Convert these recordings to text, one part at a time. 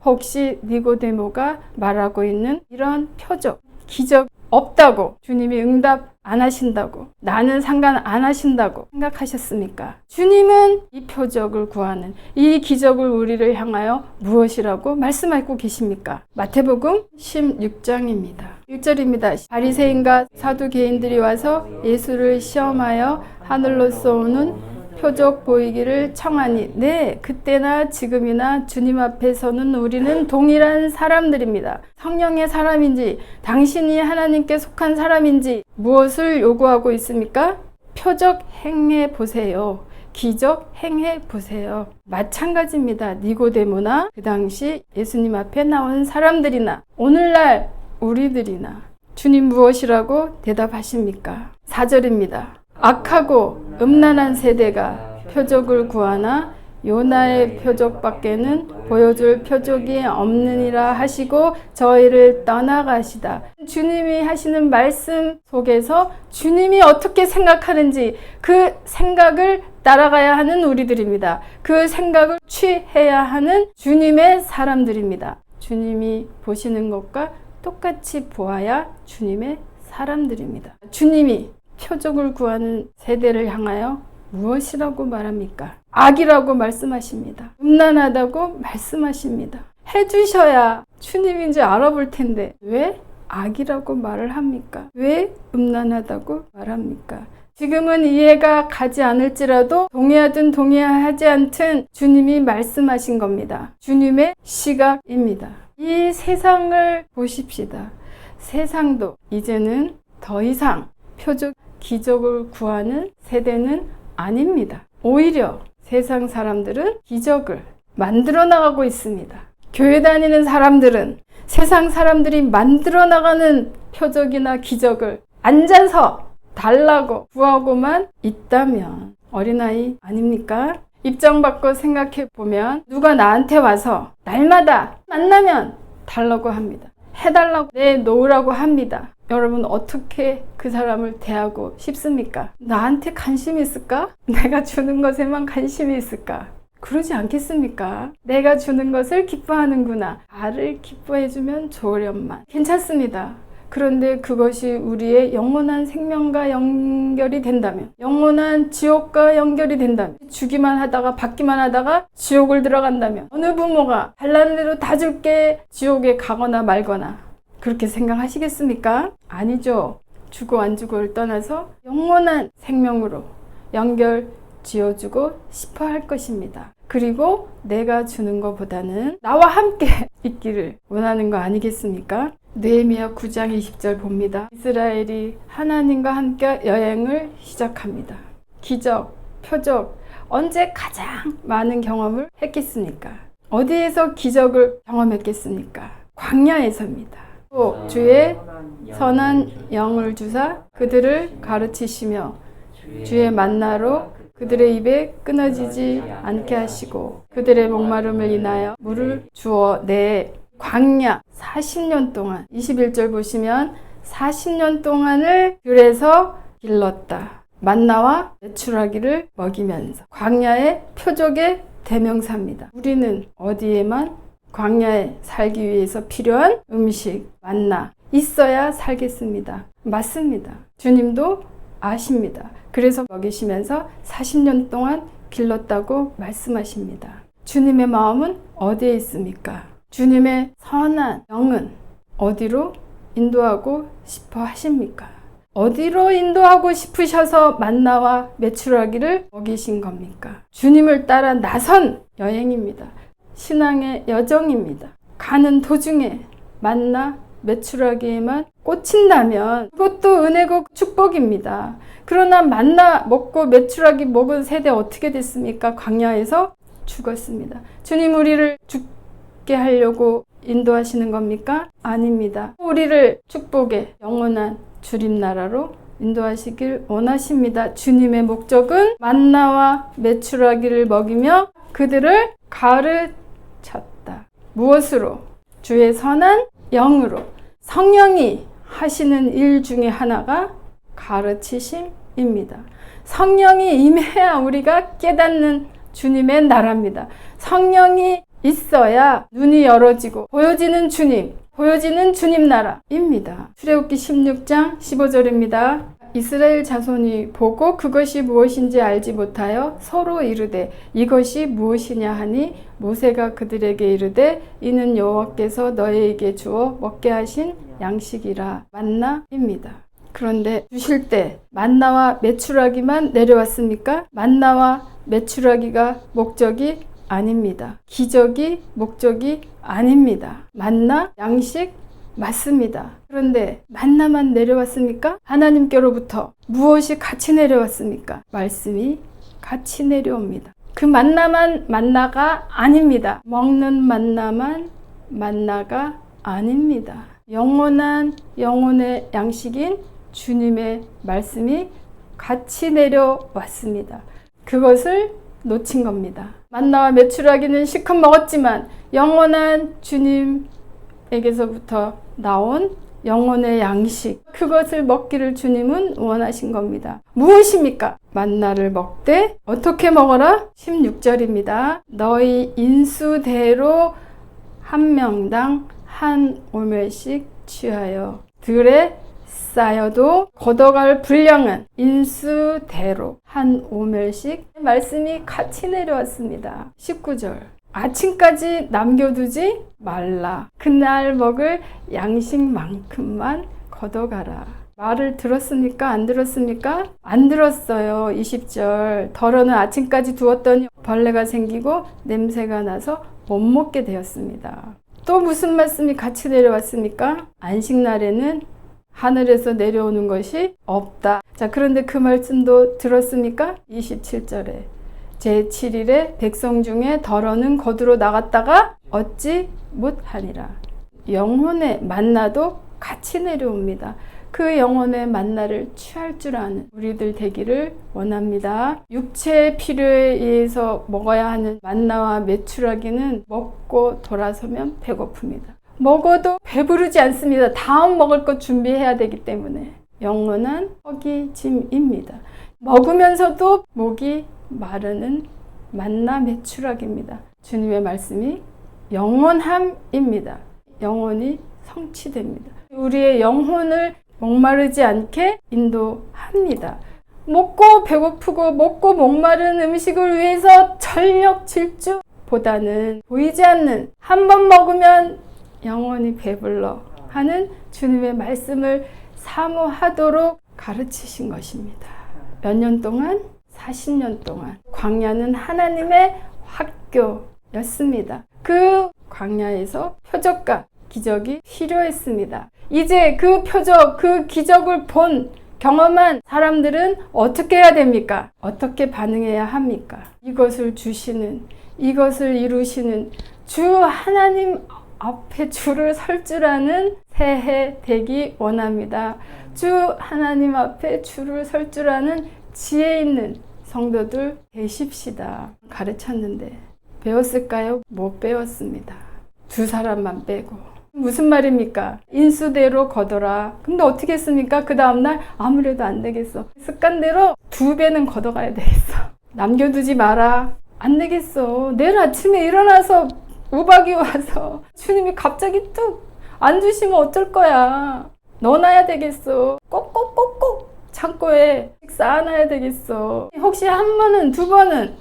혹시 니고데모가 말하고 있는 이런 표적, 기적 없다고, 주님이 응답 안 하신다고, 나는 상관 안 하신다고 생각하셨습니까? 주님은 이 표적을 구하는, 이 기적을 우리를 향하여 무엇이라고 말씀하고 계십니까? 마태복음 16장입니다. 1절입니다. 바리새인과 사두개인들이 와서 예수를 시험하여 하늘로서 오는 표적 보이기를 청하니, 네, 그때나 지금이나 주님 앞에서는 우리는 동일한 사람들입니다. 성령의 사람인지 당신이 하나님께 속한 사람인지 무엇을 요구하고 있습니까? 표적 행해 보세요. 기적 행해 보세요. 마찬가지입니다. 니고데모나 그 당시 예수님 앞에 나온 사람들이나 오늘날 우리들이나 주님 무엇이라고 대답하십니까? 4절입니다. 악하고 음란한 세대가 표적을 구하나 요나의 표적밖에는 보여줄 표적이 없느니라 하시고 저희를 떠나가시다. 주님이 하시는 말씀 속에서 주님이 어떻게 생각하는지 그 생각을 따라가야 하는 우리들입니다. 그 생각을 취해야 하는 주님의 사람들입니다. 주님이 보시는 것과 똑같이 보아야 주님의 사람들입니다. 주님이 표적을 구하는 세대를 향하여 무엇이라고 말합니까? 악이라고 말씀하십니다. 음란하다고 말씀하십니다. 해주셔야 주님인지 알아볼 텐데 왜 악이라고 말을 합니까? 왜 음란하다고 말합니까? 지금은 이해가 가지 않을지라도 동의하든 동의하지 않든 주님이 말씀하신 겁니다. 주님의 시각입니다. 이 세상을 보십시다. 세상도 이제는 더 이상 표적, 기적을 구하는 세대는 아닙니다. 오히려 세상 사람들은 기적을 만들어 나가고 있습니다. 교회 다니는 사람들은 세상 사람들이 만들어 나가는 표적이나 기적을 앉아서 달라고 구하고만 있다면 어린아이 아닙니까? 입장 바꿔 생각해 보면 누가 나한테 와서 날마다 만나면 달라고 합니다. 해달라고 내놓으라고 합니다. 여러분 어떻게 그 사람을 대하고 싶습니까? 나한테 관심이 있을까? 내가 주는 것에만 관심이 있을까? 그러지 않겠습니까? 내가 주는 것을 기뻐하는구나. 나를 기뻐해주면 좋으련만. 괜찮습니다. 그런데 그것이 우리의 영원한 생명과 연결이 된다면, 영원한 지옥과 연결이 된다면, 주기만 하다가 받기만 하다가 지옥을 들어간다면 어느 부모가 달라는 대로 다 줄게 지옥에 가거나 말거나 그렇게 생각하시겠습니까? 아니죠. 주고 안 주고를 떠나서 영원한 생명으로 연결 지어주고 싶어 할 것입니다. 그리고 내가 주는 것보다는 나와 함께 있기를 원하는 거 아니겠습니까? 느헤미야 9장 20절 봅니다. 이스라엘이 하나님과 함께 여행을 시작합니다. 기적, 표적, 언제 가장 많은 경험을 했겠습니까? 어디에서 기적을 경험했겠습니까? 광야에서입니다. 또 주의 선한 영을 주사 그들을 가르치시며 주의 만나로 그들의 입에 끊어지지 않게 하시고 그들의 목마름을 인하여 물을 주어 내 광야 40년 동안 21절 보시면 40년 동안을 들에서 길렀다. 만나와 메추라기를 먹이면서 광야의 표적의 대명사입니다. 우리는 어디에만 광야에 살기 위해서 필요한 음식, 만나 있어야 살겠습니다. 맞습니다. 주님도 아십니다. 그래서 먹이시면서 40년 동안 길렀다고 말씀하십니다. 주님의 마음은 어디에 있습니까? 주님의 선한 영은 어디로 인도하고 싶어 하십니까? 어디로 인도하고 싶으셔서 만나와 메추라기를 먹이신 겁니까? 주님을 따라 나선 여행입니다. 신앙의 여정입니다. 가는 도중에 만나 메추라기에만 꽂힌다면 그것도 은혜고 축복입니다. 그러나 만나 먹고 메추라기 먹은 세대 어떻게 됐습니까? 광야에서 죽었습니다. 주님 우리를 죽게 하려고 인도하시는 겁니까? 아닙니다. 우리를 축복의 영원한 주님 나라로 인도하시길 원하십니다. 주님의 목적은 만나와 메추라기를 먹이며 그들을 가르쳤다. 무엇으로? 주의 선한 영으로. 성령이 하시는 일 중에 하나가 가르치심입니다. 성령이 임해야 우리가 깨닫는 주님의 나라입니다. 성령이 있어야 눈이 열어지고 보여지는 주님, 보여지는 주님 나라입니다. 출애굽기 16장 15절입니다. 이스라엘 자손이 보고 그것이 무엇인지 알지 못하여 서로 이르되 이것이 무엇이냐 하니 모세가 그들에게 이르되 이는 여호와께서 너희에게 주어 먹게 하신 양식이라. 만나입니다. 그런데 주실 때 만나와 메추라기만 내려왔습니까? 만나와 메추라기가 목적이 아닙니다. 기적이 목적이 아닙니다. 만나, 양식 맞습니다. 그런데 만나만 내려왔습니까? 하나님께로부터 무엇이 같이 내려왔습니까? 말씀이 같이 내려옵니다. 그 만나만 만나가 아닙니다. 먹는 만나만 만나가 아닙니다. 영원한 영혼의 양식인 주님의 말씀이 같이 내려왔습니다. 그것을 놓친 겁니다. 만나와 메추라기는 실컷 먹었지만 영원한 주님에게서부터 나온 영혼의 양식, 그것을 먹기를 주님은 원하신 겁니다. 무엇입니까? 만나를 먹되 어떻게 먹어라? 16절입니다. 너희 인수대로 한 명당 한 오멜씩 취하여 들에 쌓여도 걷어갈 분량은 인수대로 한 오멜씩. 말씀이 같이 내려왔습니다. 19절. 아침까지 남겨두지 말라. 그날 먹을 양식만큼만 걷어가라. 말을 들었습니까? 안 들었습니까? 안 들었어요. 20절. 덜어는 아침까지 두었더니 벌레가 생기고 냄새가 나서 못 먹게 되었습니다. 또 무슨 말씀이 같이 내려왔습니까? 안식날에는 하늘에서 내려오는 것이 없다. 자, 그런데 그 말씀도 들었습니까? 27절에 제7일에 백성 중에 덜어는 거두러 나갔다가 얻지 못하니라. 영혼의 만나도 같이 내려옵니다. 그 영혼의 만나를 취할 줄 아는 우리들 되기를 원합니다. 육체의 필요에 의해서 먹어야 하는 만나와 메추라기는 먹고 돌아서면 배고픕니다. 먹어도 배부르지 않습니다. 다음 먹을 것 준비해야 되기 때문에. 영원한 허기짐입니다. 먹으면서도 목이 마르는 만나 메추라기입니다. 주님의 말씀이 영원함입니다. 영원히 성취됩니다. 우리의 영혼을 목마르지 않게 인도합니다. 먹고 배고프고 먹고 목마른 음식을 위해서 전력 질주보다는 보이지 않는 한 번 먹으면 영원히 배불러 하는 주님의 말씀을 사모하도록 가르치신 것입니다. 몇 년 동안? 40년 동안. 광야는 하나님의 학교였습니다. 그 광야에서 표적과 기적이 필요했습니다. 이제 그 표적, 그 기적을 본 경험한 사람들은 어떻게 해야 됩니까? 어떻게 반응해야 합니까? 이것을 주시는, 이것을 이루시는 주 하나님 앞에 줄을 설 줄 아는 새해 되기 원합니다. 주 하나님 앞에 줄을 설 줄 아는 지혜 있는 성도들 되십시다. 가르쳤는데 배웠을까요? 못 배웠습니다. 두 사람만 빼고. 무슨 말입니까? 인수대로 걷어라. 근데 어떻게 했습니까? 그 다음날 아무래도 안 되겠어. 습관대로 2배는 걷어가야 되겠어. 남겨두지 마라. 안 되겠어. 내일 아침에 일어나서 우박이 와서 주님이 갑자기 뚝 안 주시면 어쩔 거야. 넣어놔야 되겠어. 꼭꼭꼭꼭 창고에 쌓아놔야 되겠어. 혹시 한 번은, 2번은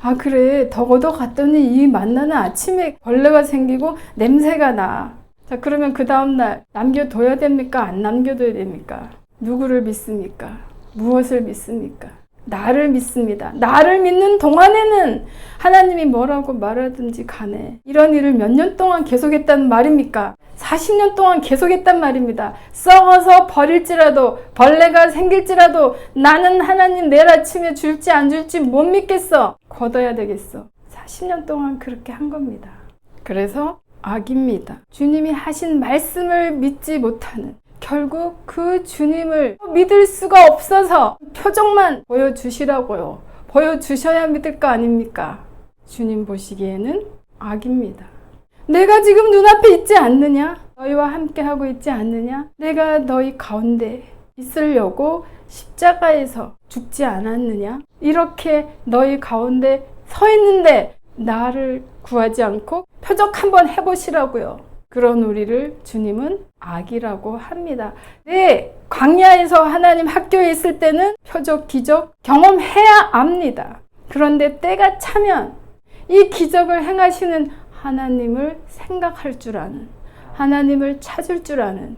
아 그래 더 걷어갔더니 이 만나는 아침에 벌레가 생기고 냄새가 나. 자, 그러면 그 다음날 남겨둬야 됩니까? 안 남겨둬야 됩니까? 누구를 믿습니까? 무엇을 믿습니까? 나를 믿습니다. 나를 믿는 동안에는 하나님이 뭐라고 말하든지 간에 이런 일을 몇 년 동안 계속했다는 말입니까? 40년 동안 계속했단 말입니다. 썩어서 버릴지라도 벌레가 생길지라도 나는 하나님 내일 아침에 줄지 안 줄지 못 믿겠어. 걷어야 되겠어. 40년 동안 그렇게 한 겁니다. 그래서 악입니다. 주님이 하신 말씀을 믿지 못하는, 결국 그 주님을 믿을 수가 없어서 표정만 보여주시라고요. 보여주셔야 믿을 거 아닙니까? 주님 보시기에는 악입니다. 내가 지금 눈앞에 있지 않느냐? 너희와 함께하고 있지 않느냐? 내가 너희 가운데 있으려고 십자가에서 죽지 않았느냐? 이렇게 너희 가운데 서 있는데 나를 구하지 않고 표적 한번 해보시라고요. 그런 우리를 주님은 악이라고 합니다. 네, 광야에서 하나님 학교에 있을 때는 표적, 기적 경험해야 압니다. 그런데 때가 차면 이 기적을 행하시는 하나님을 생각할 줄 아는, 하나님을 찾을 줄 아는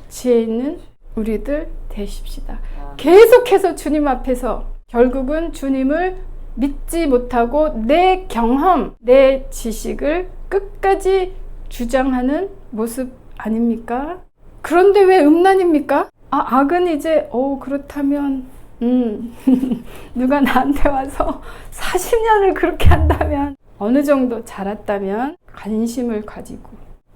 지혜 있는 우리들 되십시다. 계속해서 주님 앞에서 결국은 주님을 믿지 못하고 내 경험, 내 지식을 끝까지 주장하는 모습 아닙니까? 그런데 왜 음란입니까? 악은 이제 그렇다면 누가 나한테 와서 40년을 그렇게 한다면, 어느 정도 자랐다면 관심을 가지고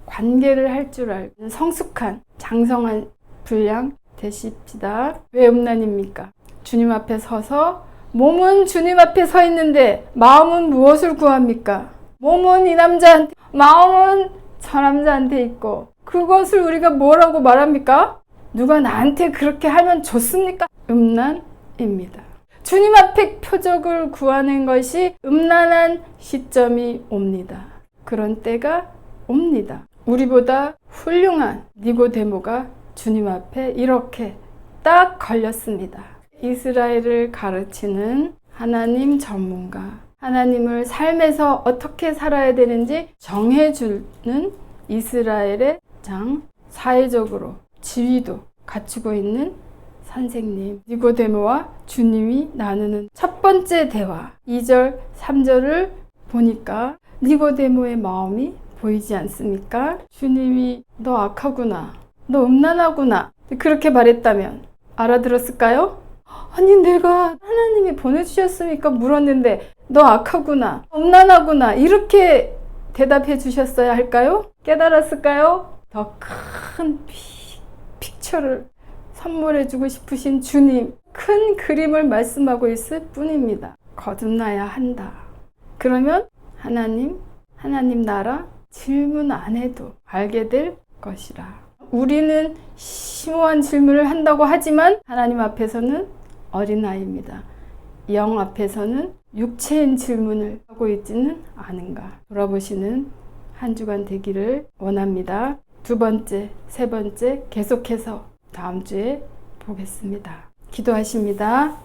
관계를 할 줄 알고 성숙한 장성한 분량 되십시다. 왜 음란입니까? 주님 앞에 서서 몸은 주님 앞에 서 있는데 마음은 무엇을 구합니까? 몸은 이 남자한테, 마음은 저 남자한테 있고, 그것을 우리가 뭐라고 말합니까? 누가 나한테 그렇게 하면 좋습니까? 음란입니다. 주님 앞에 표적을 구하는 것이 음란한 시점이 옵니다. 그런 때가 옵니다. 우리보다 훌륭한 니고데모가 주님 앞에 이렇게 딱 걸렸습니다. 이스라엘을 가르치는 하나님 전문가, 하나님을 삶에서 어떻게 살아야 되는지 정해주는 이스라엘의 장, 사회적으로 지위도 갖추고 있는 선생님 니고데모와 주님이 나누는 첫 번째 대화 2절, 3절을 보니까 니고데모의 마음이 보이지 않습니까? 주님이 너 악하구나, 너 음란하구나 그렇게 말했다면 알아들었을까요? 아니 내가 하나님이 보내주셨으니까 물었는데 너 악하구나, 음란하구나 이렇게 대답해 주셨어야 할까요? 깨달았을까요? 더 큰 픽처를 선물해 주고 싶으신 주님, 큰 그림을 말씀하고 있을 뿐입니다. 거듭나야 한다. 그러면 하나님 나라 질문 안 해도 알게 될 것이라. 우리는 심오한 질문을 한다고 하지만 하나님 앞에서는 어린아이입니다. 영 앞에서는 육체인 질문을 하고 있지는 않은가 돌아보시는 한 주간 되기를 원합니다. 두 번째, 세 번째 계속해서 다음 주에 보겠습니다. 기도하십니다.